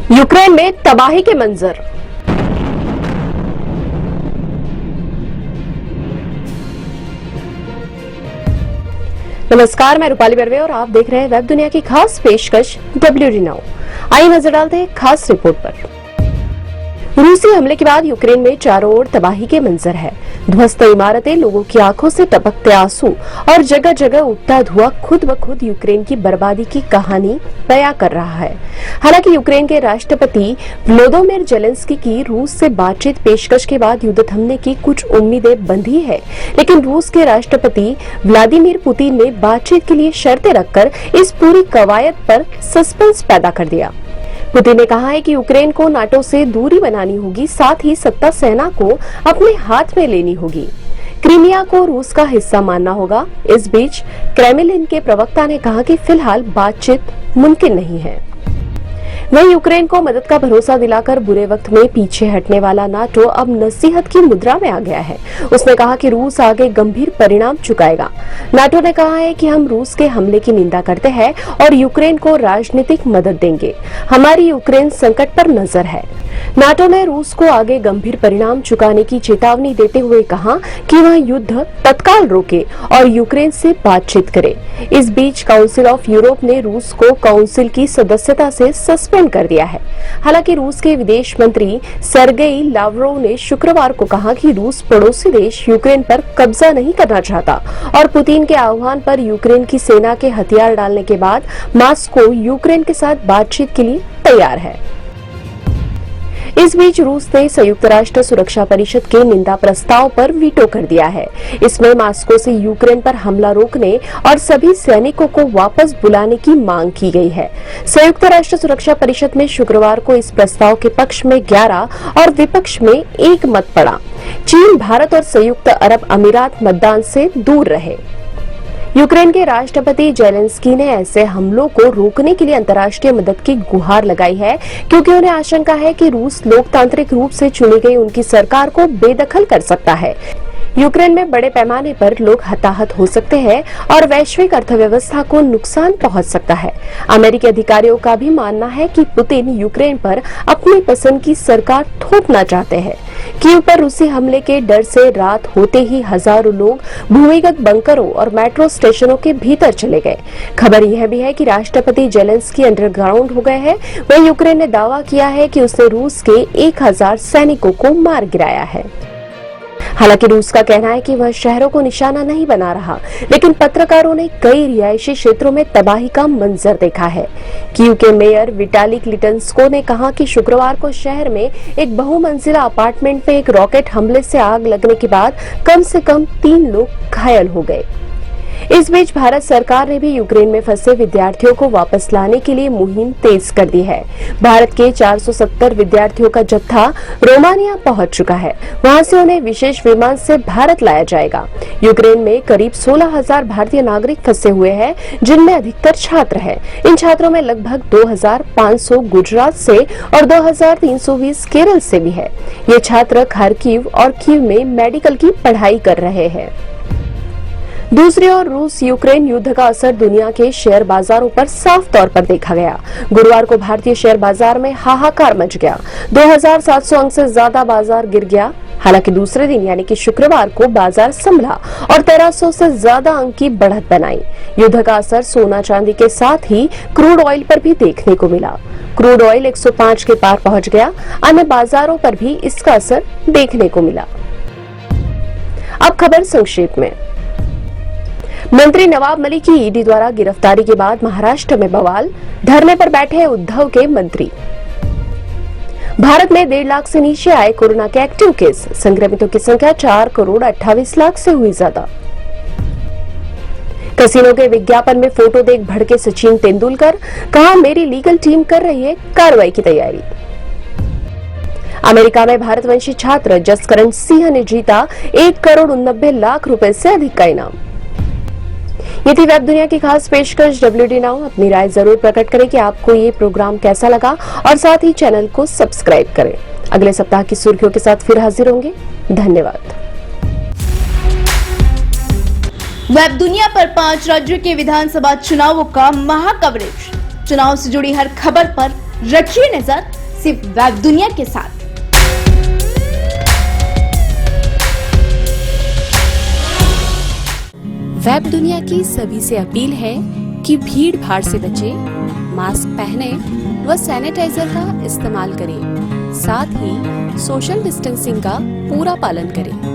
Ukraine में तबाही के मंजर। नमस्कार, मैं रूपाली बर्वे और आप देख रहे हैं वेब दुनिया की खास पेशकश WD नाउ। आइए नजर डालते हैं खास रिपोर्ट पर। रूसी हमले के बाद यूक्रेन में चारों ओर तबाही के मंजर है। ध्वस्त इमारतें, लोगों की आंखों से टपकते आंसू और जगह जगह उठता धुआं खुद ब खुद यूक्रेन की बर्बादी की कहानी बयां कर रहा है। हालांकि यूक्रेन के राष्ट्रपति वोलोदिमीर जेलेंस्की की रूस से बातचीत पेशकश के बाद युद्ध थमने की कुछ उम्मीदें बंधी है, लेकिन रूस के राष्ट्रपति व्लादिमीर पुतिन ने बातचीत के लिए शर्तें रखकर इस पूरी कवायद पर सस्पेंस पैदा कर दिया। पुतिन ने कहा है कि यूक्रेन को नाटो से दूरी बनानी होगी, साथ ही सत्ता सेना को अपने हाथ में लेनी होगी। क्रीमिया को रूस का हिस्सा मानना होगा। इस बीच क्रेमलिन के प्रवक्ता ने कहा कि फिलहाल बातचीत मुमकिन नहीं है। वहीं यूक्रेन को मदद का भरोसा दिलाकर बुरे वक्त में पीछे हटने वाला नाटो अब नसीहत की मुद्रा में आ गया है। उसने कहा कि रूस आगे गंभीर परिणाम चुकाएगा। नाटो ने कहा है कि हम रूस के हमले की निंदा करते हैं और यूक्रेन को राजनीतिक मदद देंगे। हमारी यूक्रेन संकट पर नजर है। नाटो ने रूस को आगे गंभीर परिणाम चुकाने की चेतावनी देते हुए कहा कि वह युद्ध तत्काल रोके और यूक्रेन से बातचीत करे। इस बीच काउंसिल ऑफ यूरोप ने रूस को काउंसिल की सदस्यता से सस्पेंड कर दिया है। हालांकि रूस के विदेश मंत्री सर्गेई लावरोव ने शुक्रवार को कहा कि रूस पड़ोसी देश यूक्रेन पर कब्जा नहीं करना चाहता और पुतिन के आह्वान पर यूक्रेन की सेना के हथियार डालने के बाद मॉस्को यूक्रेन के साथ बातचीत के लिए तैयार है। इस बीच रूस ने संयुक्त राष्ट्र सुरक्षा परिषद के निंदा प्रस्ताव पर वीटो कर दिया है। इसमें मॉस्को से यूक्रेन पर हमला रोकने और सभी सैनिकों को वापस बुलाने की मांग की गई है। संयुक्त राष्ट्र सुरक्षा परिषद में शुक्रवार को इस प्रस्ताव के पक्ष में 11 और विपक्ष में 1 मत पड़ा। चीन, भारत और संयुक्त अरब अमीरात मतदान से दूर रहे। यूक्रेन के राष्ट्रपति जेलेंस्की ने ऐसे हमलों को रोकने के लिए अंतर्राष्ट्रीय मदद की गुहार लगाई है, क्योंकि उन्हें आशंका है कि रूस लोकतांत्रिक रूप से चुनी गई उनकी सरकार को बेदखल कर सकता है। यूक्रेन में बड़े पैमाने पर लोग हताहत हो सकते हैं और वैश्विक अर्थव्यवस्था को नुकसान पहुंच सकता है। अमेरिकी अधिकारियों का भी मानना है कि पुतिन यूक्रेन पर अपनी पसंद की सरकार थोपना चाहते हैं। कीव पर रूसी हमले के डर से रात होते ही हजारों लोग भूमिगत बंकरों और मेट्रो स्टेशनों के भीतर चले गए। खबर यह भी है कि राष्ट्रपति जेलेंस्की अंडरग्राउंड हो गए हैं। वहीं यूक्रेन ने दावा किया है कि उसने रूस के 1000 सैनिकों को मार गिराया है। हालांकि रूस का कहना है कि वह शहरों को निशाना नहीं बना रहा, लेकिन पत्रकारों ने कई रिहायशी क्षेत्रों में तबाही का मंजर देखा है। कीव के मेयर विटाली क्लिटस्को ने कहा कि शुक्रवार को शहर में एक बहुमंजिला अपार्टमेंट में एक रॉकेट हमले से आग लगने के बाद कम से कम 3 लोग घायल हो गए। इस बीच भारत सरकार ने भी यूक्रेन में फंसे विद्यार्थियों को वापस लाने के लिए मुहिम तेज कर दी है। भारत के 470 विद्यार्थियों का जत्था रोमानिया पहुंच चुका है। वहां से उन्हें विशेष विमान से भारत लाया जाएगा। यूक्रेन में करीब 16,000 भारतीय नागरिक फंसे हुए हैं, जिनमें अधिकतर छात्र हैं। इन छात्रों में लगभग 2,500 गुजरात से और 2,320 केरल से भी है। ये छात्र खार्किव और कीव में मेडिकल की पढ़ाई कर रहे हैं। दूसरी ओर रूस यूक्रेन युद्ध का असर दुनिया के शेयर बाजारों पर साफ तौर पर देखा गया। गुरुवार को भारतीय शेयर बाजार में हाहाकार मच गया। 2700 अंक से ज्यादा बाजार गिर गया। हालांकि दूसरे दिन यानी कि शुक्रवार को बाजार संभला और 1300 से ज्यादा अंक की बढ़त बनाई। युद्ध का असर सोना चांदी के साथ ही क्रूड ऑयल पर भी देखने को मिला। क्रूड ऑयल 105 के पार पहुंच गया। अन्य बाजारों पर भी इसका असर देखने को मिला। अब खबर संक्षेप में। मंत्री नवाब मलिक की ईडी द्वारा गिरफ्तारी के बाद महाराष्ट्र में बवाल। धरने पर बैठे उद्धव के मंत्री। भारत में 1.5 लाख से नीचे आए कोरोना के एक्टिव केस। संक्रमितों की संख्या 4,28,00,000 से हुई ज्यादा। कसिनो के विज्ञापन में फोटो देख भड़के सचिन तेंदुलकर। कहा, मेरी लीगल टीम कर रही है कार्रवाई की तैयारी। अमेरिका में भारतवंशी छात्र जसकरण सिंह ने जीता 1,89,00,000 रुपए से अधिक का इनाम। ये थी वेब दुनिया की खास पेशकश WD नाउ। अपनी राय जरूर प्रकट करें कि आपको ये प्रोग्राम कैसा लगा और साथ ही चैनल को सब्सक्राइब करें। अगले सप्ताह की सुर्खियों के साथ फिर हाजिर होंगे। धन्यवाद। वेब दुनिया पर 5 राज्यों के विधानसभा चुनावों का महा कवरेज। चुनाव से जुड़ी हर खबर पर रखिए नजर सिर्फ वेब दुनिया के साथ। वेब दुनिया की सभी से अपील है कि भीड़ भाड़ से बचें, मास्क पहने व सैनिटाइजर का इस्तेमाल करें, साथ ही सोशल डिस्टेंसिंग का पूरा पालन करें।